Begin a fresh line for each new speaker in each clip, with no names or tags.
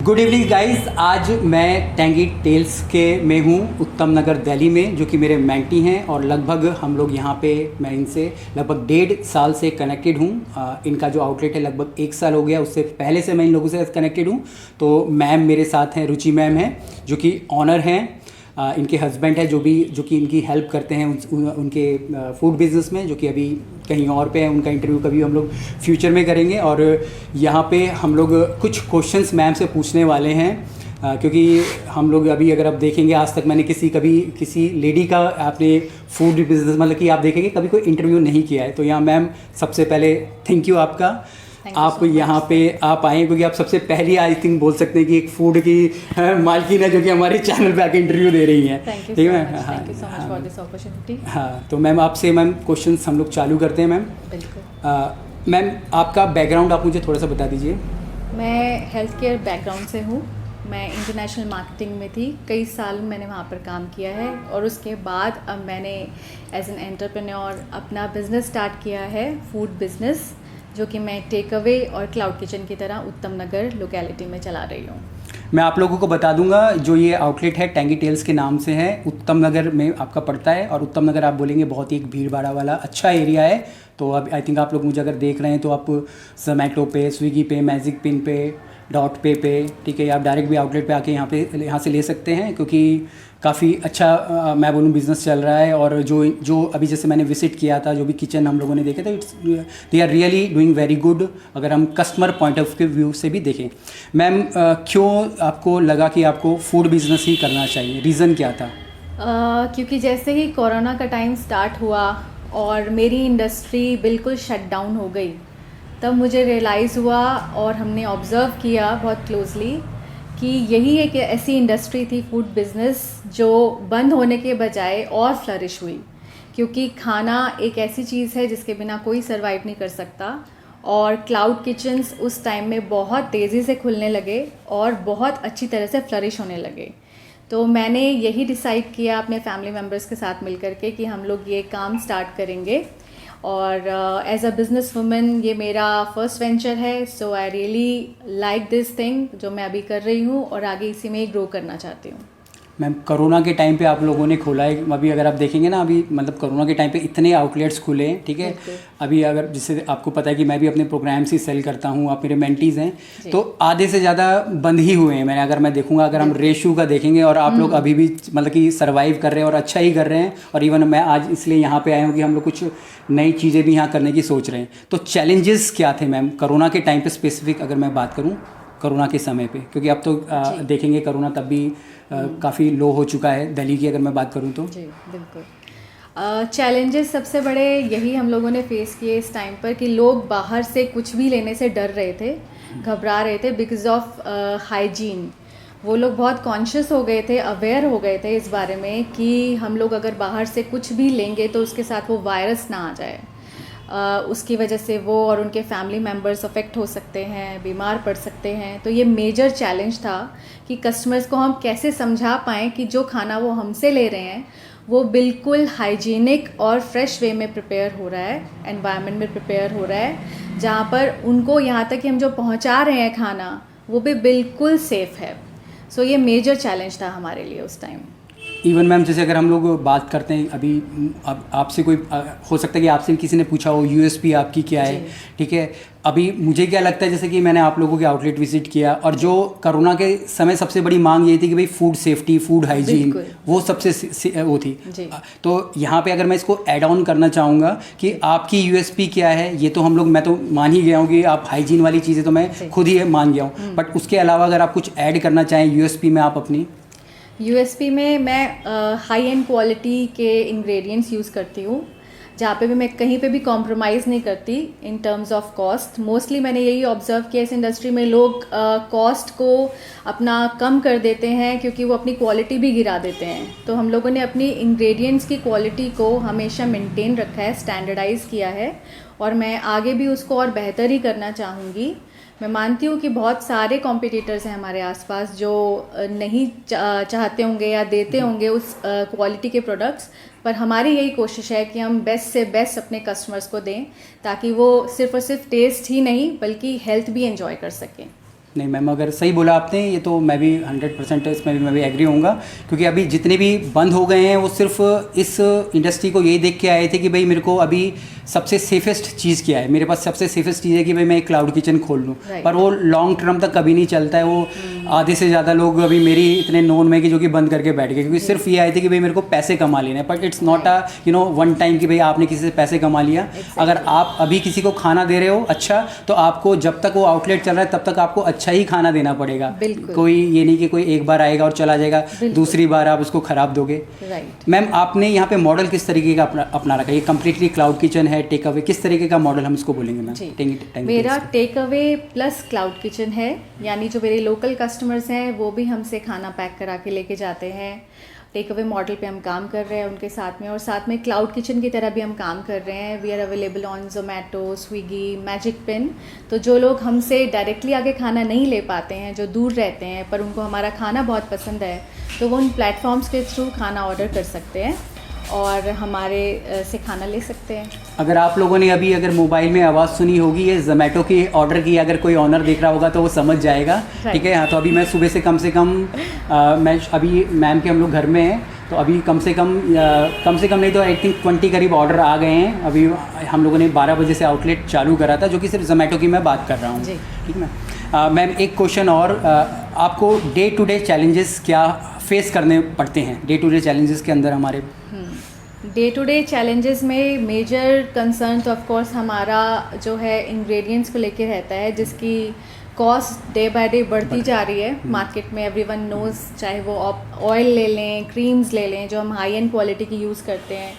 Good evening guys. आज मैं tangy tales के में हूँ उत्तम नगर दिल्ली में, जो कि मेरे मेंटी हैं और लगभग हम लोग यहाँ पे मैं इनसे लगभग 1.5 साल से कनेक्टेड हूँ। इनका जो आउटलेट है लगभग 1 साल हो गया, उससे पहले से मैं इन लोगों से कनेक्टेड हूँ। तो मैम मेरे साथ हैं, रुचि मैम हैं जो कि ऑनर हैं। इनके हस्बैंड है जो कि इनकी हेल्प करते हैं उनके फूड बिज़नेस में, जो कि अभी कहीं और पे है। उनका इंटरव्यू कभी हम लोग फ्यूचर में करेंगे। और यहाँ पे हम लोग कुछ क्वेश्चंस मैम से पूछने वाले हैं, क्योंकि हम लोग अभी अगर आप देखेंगे, आज तक मैंने किसी लेडी का आपने फूड बिज़नेस मतलब कि आप देखेंगे कभी कोई इंटरव्यू नहीं किया है। तो यहाँ मैम सबसे पहले थैंक यू आपका, आप यहाँ पे आप आए, क्योंकि आप सबसे पहली आई थिंक बोल सकते हैं कि एक फूड की मालकिन है जो कि हमारे चैनल पे आके इंटरव्यू दे रही हैं। ठीक है ma'am.
Thank you so much for this opportunity.
हाँ, तो मैम आपसे क्वेश्चंस हम लोग चालू करते हैं मैम।
बिल्कुल।
मैम आपका बैकग्राउंड आप मुझे थोड़ा सा बता दीजिए।
मैं हेल्थ केयर बैकग्राउंड से हूँ। मैं इंटरनेशनल मार्केटिंग में थी, कई साल मैंने वहाँ पर काम किया है और उसके बाद अब मैंने एज एन एंटरप्रेन्योर अपना बिज़नेस स्टार्ट किया है, फूड बिज़नेस, जो कि मैं टेक अवे और क्लाउड किचन की तरह उत्तम नगर लोकेलिटी में चला रही हूँ।
मैं आप लोगों को बता दूंगा, जो ये आउटलेट है टैंगी टेल्स के नाम से है, उत्तम नगर में आपका पड़ता है। और उत्तम नगर आप बोलेंगे बहुत ही एक भीड़ भाड़ा वाला अच्छा एरिया है। तो अब आई थिंक आप लोग मुझे अगर देख रहे हैं तो आप जोमैटो पे, स्विगी पे, मैजिक पिन पे, डॉट पे, ठीक है, आप डायरेक्ट भी आउटलेट पे आके यहाँ से ले सकते हैं, क्योंकि काफ़ी अच्छा मैं बोलूँ बिज़नेस चल रहा है। और जो अभी जैसे मैंने विजिट किया था, जो भी किचन हम लोगों ने देखे थे, they are really doing very good, अगर हम कस्टमर पॉइंट ऑफ व्यू से भी देखें। मैम क्यों आपको लगा कि आपको फूड बिज़नेस ही करना चाहिए, रीज़न क्या था?
क्योंकि जैसे ही कोरोना का टाइम स्टार्ट हुआ और मेरी इंडस्ट्री बिल्कुल शट डाउन हो गई, तब मुझे रियलाइज़ हुआ और हमने ऑब्ज़र्व किया बहुत क्लोजली कि यही एक ऐसी इंडस्ट्री थी फूड बिज़नेस जो बंद होने के बजाय और फ्लरिश हुई, क्योंकि खाना एक ऐसी चीज़ है जिसके बिना कोई सर्वाइव नहीं कर सकता। और क्लाउड किचन्स उस टाइम में बहुत तेज़ी से खुलने लगे और बहुत अच्छी तरह से फ्लरिश होने लगे। तो मैंने यही डिसाइड किया अपने फैमिली मेम्बर्स के साथ मिलकर के कि हम लोग ये काम स्टार्ट करेंगे। और एज अ बिज़नेस वुमन ये मेरा फर्स्ट वेंचर है। So I really like this thing जो मैं अभी कर रही हूँ और आगे इसी में ही ग्रो करना चाहती हूँ।
मैम कोरोना के टाइम पे आप लोगों ने खोला है, अभी अगर आप देखेंगे ना, अभी मतलब कोरोना के टाइम पे इतने आउटलेट्स खुले हैं, ठीक है। अभी अगर जिससे आपको पता है कि मैं भी अपने प्रोग्राम्स ही सेल करता हूँ, आप मेरे मेंटीज़ हैं, तो आधे से ज़्यादा बंद ही हुए हैं। मैंने अगर मैं देखूंगा, अगर हम रेशो का देखेंगे, और आप लोग अभी भी मतलब कि सर्वाइव कर रहे हैं और अच्छा ही कर रहे हैं। और इवन मैं आज इसलिए यहाँ पर आया हूँ कि हम लोग कुछ नई चीज़ें भी यहाँ करने की सोच रहे हैं। तो चैलेंजेस क्या थे मैम कोरोना के टाइम पे, स्पेसिफिक अगर मैं बात करूँ कोरोना के समय पे, क्योंकि अब तो देखेंगे कोरोना तब भी काफ़ी लो हो चुका है दिल्ली की, अगर मैं बात करूँ तो। जी
बिल्कुल। चैलेंजेस सबसे बड़े यही हम लोगों ने फेस किए इस टाइम पर कि लोग बाहर से कुछ भी लेने से डर रहे थे, घबरा रहे थे बिकॉज ऑफ हाइजीन। वो लोग बहुत कॉन्शियस हो गए थे, अवेयर हो गए थे इस बारे में कि हम लोग अगर बाहर से कुछ भी लेंगे तो उसके साथ वो वायरस ना आ जाए। उसकी वजह से वो और उनके फैमिली मेम्बर्स अफेक्ट हो सकते हैं, बीमार पड़ सकते हैं। तो ये मेजर चैलेंज था कि कस्टमर्स को हम कैसे समझा पाएँ कि जो खाना वो हमसे ले रहे हैं वो बिल्कुल हाइजीनिक और फ्रेश वे में प्रिपेयर हो रहा है, एनवायरनमेंट में प्रिपेयर हो रहा है, जहाँ पर उनको यहाँ तक कि हम जो पहुँचा रहे हैं खाना वो भी बिल्कुल सेफ़ है। सो ये मेजर चैलेंज था हमारे लिए उस टाइम।
इवन मैम जैसे अगर हम लोग बात करते हैं अभी, अब आपसे कोई हो सकता है कि आपसे किसी ने पूछा हो यूएसपी आपकी क्या है, ठीक है। अभी मुझे क्या लगता है, जैसे कि मैंने आप लोगों के आउटलेट विजिट किया, और जो कोरोना के समय सबसे बड़ी मांग ये थी कि भाई फूड सेफ्टी, फूड हाइजीन, वो सबसे वो थी। तो यहाँ पे अगर मैं इसको ऐड ऑन करना चाहूँगा कि आपकी यूएसपी क्या है, ये तो हम लोग, मैं तो मान ही गया हूँ कि आप हाइजीन वाली चीज़ें तो मैं खुद ही मान गया हूँ, बट उसके अलावा अगर आप कुछ ऐड करना चाहें यूएसपी में, आप अपनी
यूएसपी में मैं हाई एंड क्वालिटी के इंग्रेडिएंट्स यूज़ करती हूँ, जहाँ पे भी मैं कहीं पे भी कॉम्प्रोमाइज़ नहीं करती in terms of cost. Mostly मैंने यही ऑब्जर्व किया इस इंडस्ट्री में, लोग कॉस्ट को अपना कम कर देते हैं क्योंकि वो अपनी क्वालिटी भी गिरा देते हैं। तो हम लोगों ने अपनी इंग्रेडिएंट्स की क्वालिटी को हमेशा मेंटेन रखा है, स्टैंडर्डाइज़ किया है, और मैं आगे भी उसको और बेहतर ही करना चाहूँगी। मैं मानती हूँ कि बहुत सारे कॉम्पिटिटर्स हैं हमारे आसपास जो नहीं चाहते होंगे या देते होंगे उस क्वालिटी के प्रोडक्ट्स, पर हमारी यही कोशिश है कि हम बेस्ट से बेस्ट अपने कस्टमर्स को दें, ताकि वो सिर्फ और सिर्फ टेस्ट ही नहीं बल्कि हेल्थ भी एंजॉय कर सकें।
नहीं मैम, अगर सही बोला आपने, ये तो मैं भी 100% इसमें भी मैं भी एग्री होऊंगा, क्योंकि अभी जितने भी बंद हो गए हैं वो सिर्फ इस इंडस्ट्री को यही देख के आए थे कि भाई मेरे को अभी सबसे सेफेस्ट चीज़ क्या है, मेरे पास सबसे सेफेस्ट चीज़ है कि भाई मैं एक क्लाउड किचन खोल लूँ। पर वो लॉन्ग टर्म तक कभी नहीं चलता है। वो आधे से ज़्यादा लोग अभी मेरी इतने नोन में कि जो कि बंद करके बैठ गए, क्योंकि सिर्फ ये आए थे कि भाई मेरे को पैसे कमा लेने, but it's not a one time कि भाई आपने किसी से पैसे कमा लिया। अगर आप अभी किसी को खाना दे रहे हो अच्छा, तो आपको जब तक वो आउटलेट चल रहा है तब तक आपको अच्छा ही खाना देना पड़ेगा। कोई ये नहीं कि कोई एक बार आएगा और चला जाएगा, दूसरी बार आप उसको खराब दोगे। मैम, आपने यहाँ पे मॉडल किस तरीके का अपना रखा है? ये कम्प्लीटली क्लाउड किचन है, टेक अवे, किस तरीके का मॉडल हम इसको बोलेंगे मैम?
मेरा take away plus cloud kitchen है, यानी जो मेरे लोकल कस्टमर्स हैं वो भी हमसे खाना पैक करा के लेके जाते हैं। टेक अवे मॉडल पे हम काम कर रहे हैं उनके साथ में, और साथ में क्लाउड किचन की तरह भी हम काम कर रहे हैं। We are available on Zomato, Swiggy, magic pin. तो जो लोग हमसे डायरेक्टली आके खाना नहीं ले पाते हैं, जो दूर रहते हैं पर उनको हमारा खाना बहुत पसंद है, तो वो उन प्लेटफॉर्म्स के थ्रू खाना ऑर्डर कर सकते हैं और हमारे से खाना ले सकते हैं।
अगर आप लोगों ने अभी अगर मोबाइल में आवाज़ सुनी होगी, ये जोमेटो की ऑर्डर की, अगर कोई ऑनर देख रहा होगा तो वो समझ जाएगा। ठीक है। हाँ, तो अभी मैं सुबह से कम मैं अभी मैम के हम लोग घर में हैं, तो अभी कम से कम नहीं तो आई थिंक 20 करीब ऑर्डर आ गए हैं। अभी हम लोगों ने 12 बजे से आउटलेट चालू करा था, जो कि सिर्फ जोमेटो की मैं बात कर रहा हूँ। ठीक है मैम, एक क्वेश्चन और, आपको डे टू डे चैलेंजेस क्या फेस करने पड़ते हैं? डे टू डे चैलेंजेस के अंदर हमारे
डे टू डे चैलेंजेस में मेजर कंसर्न तो ऑफ कोर्स हमारा जो है इंग्रेडिएंट्स को लेके रहता है, जिसकी कॉस्ट डे बाय डे बढ़ती जा रही है मार्केट में। एवरीवन नोज़, चाहे वो ऑयल ले लें, क्रीम्स ले लें जो हम हाई एंड क्वालिटी की यूज़ करते हैं,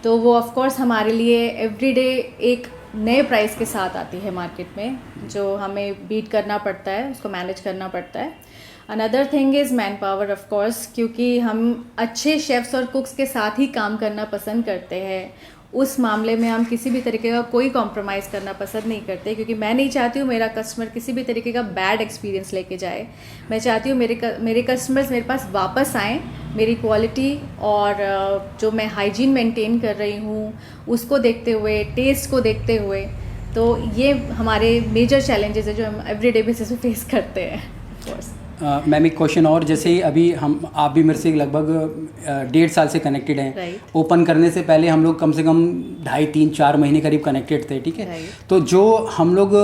तो वो ऑफ कोर्स हमारे लिए एवरीडे एक नए प्राइस के साथ आती है मार्केट में, जो हमें बीट करना पड़ता है, उसको मैनेज करना पड़ता है। Another thing is man power of course, क्योंकि हम अच्छे शेफ्स और कुक्स के साथ ही काम करना पसंद करते हैं। उस मामले में हम किसी भी तरीके का कोई कॉम्प्रोमाइज़ करना पसंद नहीं करते, क्योंकि मैं नहीं चाहती हूँ मेरा कस्टमर किसी भी तरीके का बैड एक्सपीरियंस लेके जाए। मैं चाहती हूँ मेरे कस्टमर्स मेरे पास वापस आएँ, मेरी क्वालिटी और जो मैं हाइजीन मेंटेन कर रही हूँ उसको देखते हुए, टेस्ट को देखते हुए। तो ये हमारे मेजर चैलेंजेस है जो हम एवरीडे बेसिस पे फेस करते हैं। ऑफ कोर्स
मैम, एक क्वेश्चन और, जैसे अभी आप भी मेरे से लगभग 1.5 साल से कनेक्टेड हैं। ओपन करने से पहले हम लोग कम से कम 2.5, 3, 4 महीने करीब कनेक्टेड थे। ठीक है। तो जो हम लोग,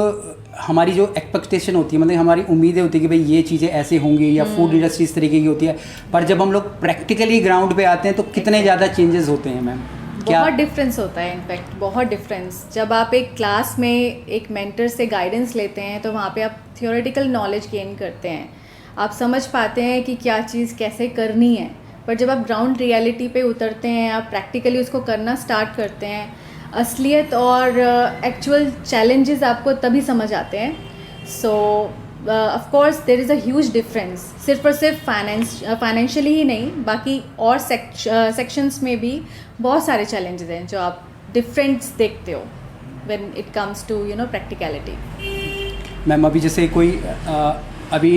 हमारी जो एक्सपेक्टेशन होती है, मतलब हमारी उम्मीदें होती है कि भाई ये चीज़ें ऐसे होंगी, या फूड इंडस्ट्री इस तरीके की होती है, पर जब हम लोग प्रैक्टिकली ग्राउंड पे आते हैं तो कितने ज़्यादा चेंजेस होते हैं मैम?
बहुत डिफरेंस होता है, इनफैक्ट बहुत डिफरेंस। जब आप एक क्लास में एक मेंटर से गाइडेंस लेते हैं तो वहाँ पे आप थियोरेटिकल नॉलेज गेन करते हैं, आप समझ पाते हैं कि क्या चीज़ कैसे करनी है। पर जब आप ग्राउंड रियलिटी पे उतरते हैं, आप प्रैक्टिकली उसको करना स्टार्ट करते हैं, असलियत और एक्चुअल चैलेंजेस आपको तभी समझ आते हैं। So of course there is a huge difference, सिर्फ और सिर्फ फाइनेंशियली ही नहीं, बाकी और सेक्शंस में भी बहुत सारे चैलेंजेस हैं जो आप डिफरेंस देखते हो when it comes to practicality.
Ma'am, अभी जैसे कोई अभी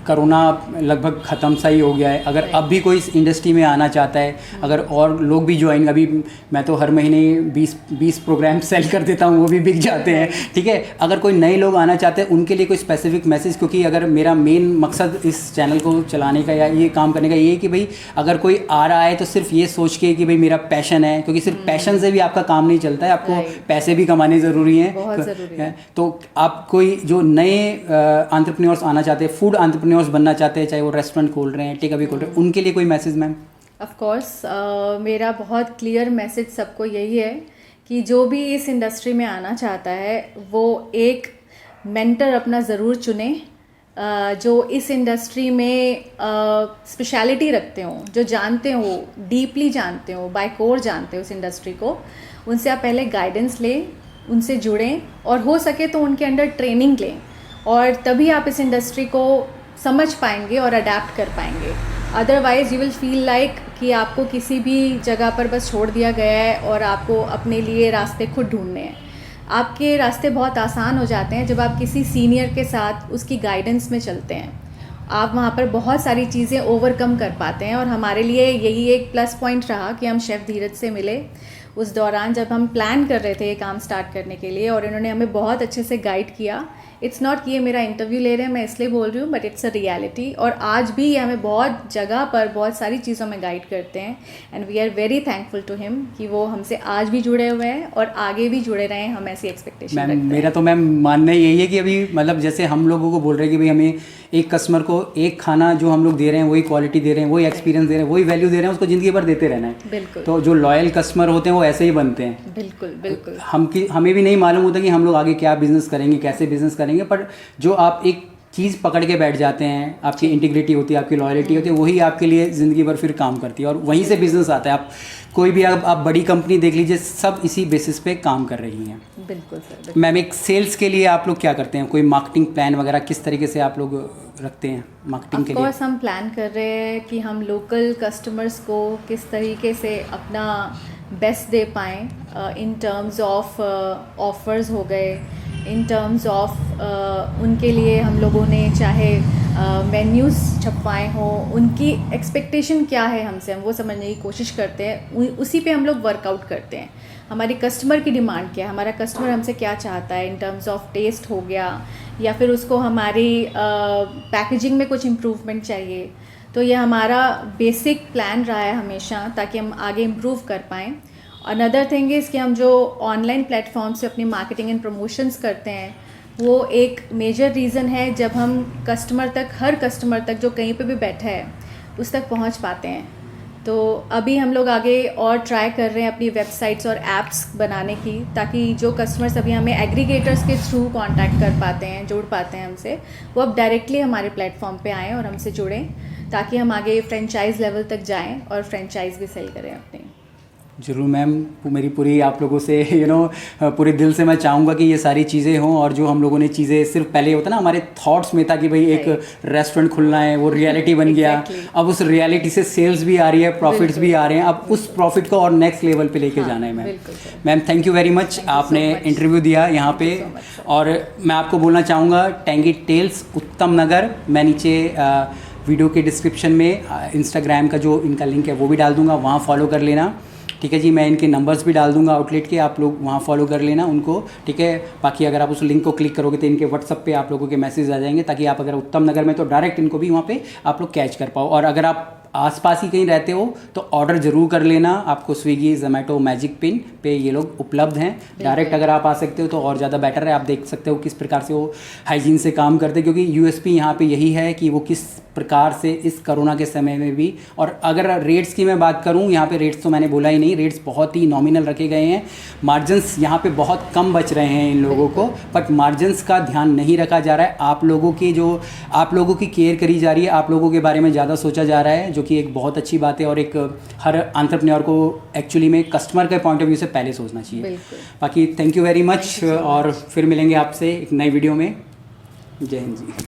कोरोना लगभग ख़त्म सा ही हो गया है, अगर अब भी कोई इस इंडस्ट्री में आना चाहता है, अगर और लोग भी ज्वाइन, अभी मैं तो हर महीने 20 प्रोग्राम सेल कर देता हूँ, वो भी बिक जाते हैं। ठीक है। अगर कोई नए लोग आना चाहते हैं उनके लिए कोई स्पेसिफिक मैसेज, क्योंकि अगर मेरा मेन मकसद इस चैनल को चलाने का या ये काम करने का ये है कि भाई अगर कोई आ रहा है तो सिर्फ ये सोच के कि भाई मेरा पैशन है, क्योंकि सिर्फ पैशन से भी आपका काम नहीं चलता है, आपको पैसे भी कमाने ज़रूरी हैं,
बहुत ज़रूरी है।
तो आप कोई जो नए एंटरप्रेन्योर्स आना चाहते हैं, फूड एंटरप्रेन्योर्स बनना चाहते हैं, चाहे वो रेस्टोरेंट खोल रहे हैं, टेक अवे खोल रहे हैं, उनके लिए कोई मैसेज मैम?
ऑफ कोर्स मेरा बहुत क्लियर मैसेज सबको यही है कि जो भी इस इंडस्ट्री में आना चाहता है वो एक मेंटर अपना ज़रूर चुने, जो इस इंडस्ट्री में स्पेशलिटी रखते हो, जो जानते हो, डीपली जानते हो, बाय कोर जानते हो इस इंडस्ट्री को। उनसे आप पहले गाइडेंस लें, उनसे जुड़ें, और हो सके तो उनके अंडर ट्रेनिंग लें, और तभी आप इस इंडस्ट्री को समझ पाएंगे और अडेप्ट कर पाएंगे। Otherwise you will feel like कि आपको किसी भी जगह पर बस छोड़ दिया गया है और आपको अपने लिए रास्ते खुद ढूंढने हैं। आपके रास्ते बहुत आसान हो जाते हैं जब आप किसी सीनियर के साथ उसकी गाइडेंस में चलते हैं। आप वहाँ पर बहुत सारी चीज़ें ओवरकम कर पाते हैं, और हमारे लिए यही एक प्लस पॉइंट रहा कि हम शेफ़ धीरज से मिले। उस दौरान जब हम प्लान कर रहे थे ये काम स्टार्ट करने के लिए, और इन्होंने हमें बहुत अच्छे से गाइड किया। इट्स नॉट कि ये मेरा इंटरव्यू ले रहे हैं मैं इसलिए बोल रही हूँ, बट इट्स अ रियलिटी। और आज भी ये हमें बहुत जगह पर बहुत सारी चीज़ों में गाइड करते हैं, and we are very thankful to him कि वो हमसे आज भी जुड़े हुए हैं और आगे भी जुड़े रहें, हम ऐसी एक्सपेक्टेशन रखते हैं।
मेरा तो मैम मानना यही है कि अभी मतलब जैसे हम लोगों को बोल रहे हैं कि भाई हमें एक कस्टमर को एक खाना जो हम लोग दे रहे हैं वही क्वालिटी दे रहे हैं, वही एक्सपीरियंस दे रहे हैं, वही वैल्यू दे रहे हैं, उसको ज़िंदगी भर देते रहना है।
बिल्कुल।
तो जो लॉयल कस्टमर होते हैं वो ऐसे ही बनते हैं।
बिल्कुल बिल्कुल।
हमें भी नहीं मालूम होता कि हम लोग आगे क्या बिजनेस करेंगे, कैसे बिजनेस करेंगे, पर जो आप एक चीज़ पकड़ के बैठ जाते हैं, आपकी इंटीग्रिटी होती है, आपकी लॉयल्टी होती है, वही आपके लिए ज़िंदगी भर फिर काम करती है, और वहीं से बिजनेस आता है। आप कोई भी आप बड़ी कंपनी देख लीजिए, सब इसी बेसिस पे काम कर रही हैं।
बिल्कुल सर।
मैम, एक सेल्स के लिए आप लोग क्या करते हैं? कोई मार्केटिंग प्लान वगैरह किस तरीके से आप लोग रखते हैं मार्केटिंग के लिए?
ऑफ कोर्स हम प्लान कर रहे हैं कि हम लोकल कस्टमर्स को किस तरीके से अपना बेस्ट दे पाएँ इन टर्म्स ऑफ ऑफर्स हो गए, इन टर्म्स ऑफ उनके लिए हम लोगों ने चाहे मेन्यूज़ छपवाए हों, उनकी एक्सपेक्टेशन क्या है हमसे, हम वो समझने की कोशिश करते हैं, उसी पे हम लोग वर्कआउट करते हैं। हमारी कस्टमर की डिमांड क्या है, हमारा कस्टमर हमसे क्या चाहता है इन टर्म्स ऑफ टेस्ट हो गया, या फिर उसको हमारी पैकेजिंग में कुछ इम्प्रूवमेंट चाहिए। तो ये हमारा बेसिक प्लान रहा है हमेशा, ताकि हम आगे इम्प्रूव कर पाएँ। अनदर थिंग इज़ कि हम जो ऑनलाइन प्लेटफॉर्म से अपनी मार्केटिंग एंड प्रमोशंस करते हैं, वो एक मेजर रीज़न है जब हम कस्टमर तक, हर कस्टमर तक जो कहीं पे भी बैठा है उस तक पहुंच पाते हैं। तो अभी हम लोग आगे और ट्राई कर रहे हैं अपनी वेबसाइट्स और ऐप्स बनाने की, ताकि जो कस्टमर्स अभी हमें एग्रीगेटर्स के थ्रू कांटेक्ट कर पाते हैं, जुड़ पाते हैं हमसे, वो अब डायरेक्टली हमारे प्लेटफॉर्म पे आएँ और हमसे जुड़ें, ताकि हम आगे फ्रेंचाइज लेवल तक जाएँ और फ्रेंचाइज भी सेल करें अपनी।
जरूर मैम, मेरी पूरी आप लोगों से पूरे दिल से मैं चाहूँगा कि ये सारी चीज़ें हों, और जो हम लोगों ने चीज़ें सिर्फ पहले होता ना हमारे थॉट्स में था कि भाई एक रेस्टोरेंट खुलना है, वो रियलिटी बन गया। अब उस रियलिटी से सेल्स भी आ रही है, प्रॉफिट्स भी आ रहे हैं, अब उस प्रॉफिट को और नेक्स्ट लेवल पे लेके जाना है। Ma'am thank you very much, आपने इंटरव्यू दिया यहाँ पे। और मैं आपको बोलना चाहूँगा, टैंगी टेल्स उत्तम नगर, मैं नीचे वीडियो के डिस्क्रिप्शन में इंस्टाग्राम का जो इनका लिंक है वो भी डाल दूँगा, वहाँ फॉलो कर लेना। ठीक है जी, मैं इनके नंबर्स भी डाल दूंगा आउटलेट के, आप लोग वहाँ फॉलो कर लेना उनको। ठीक है, बाकी अगर आप उस लिंक को क्लिक करोगे तो इनके व्हाट्सअप पे आप लोगों के मैसेज आ जाएंगे, ताकि आप अगर उत्तम नगर में तो डायरेक्ट इनको भी वहाँ पे आप लोग कैच कर पाओ। और अगर आप आसपास ही कहीं रहते हो तो ऑर्डर ज़रूर कर लेना, आपको स्विगी, जोमेटो, मैजिक पिन पे ये लोग उपलब्ध हैं। डायरेक्ट अगर आप आ सकते हो तो और ज़्यादा बेटर है। आप देख सकते हो किस प्रकार से वो हाइजीन से काम करते हैं, क्योंकि यूएसपी यहाँ पे यही है कि वो किस प्रकार से इस कोरोना के समय में भी। और अगर रेट्स की मैं बात करूँ, यहाँ पे रेट्स तो मैंने बोला ही नहीं, रेट्स बहुत ही नॉमिनल रखे गए हैं। मार्जिन्स यहाँ पे बहुत कम बच रहे हैं इन लोगों को, बट मार्जिन्स का ध्यान नहीं रखा जा रहा है। आप लोगों की केयर करी जा रही है, आप लोगों के बारे में ज़्यादा सोचा जा रहा है, जो कि एक बहुत अच्छी बात है। और एक हर एंटरप्रेन्योर को एक्चुअली में कस्टमर के पॉइंट ऑफ व्यू से पहले सोचना चाहिए। बाकी थैंक यू वेरी मच, और फिर मिलेंगे आपसे एक नई वीडियो में। जय हिंद जी।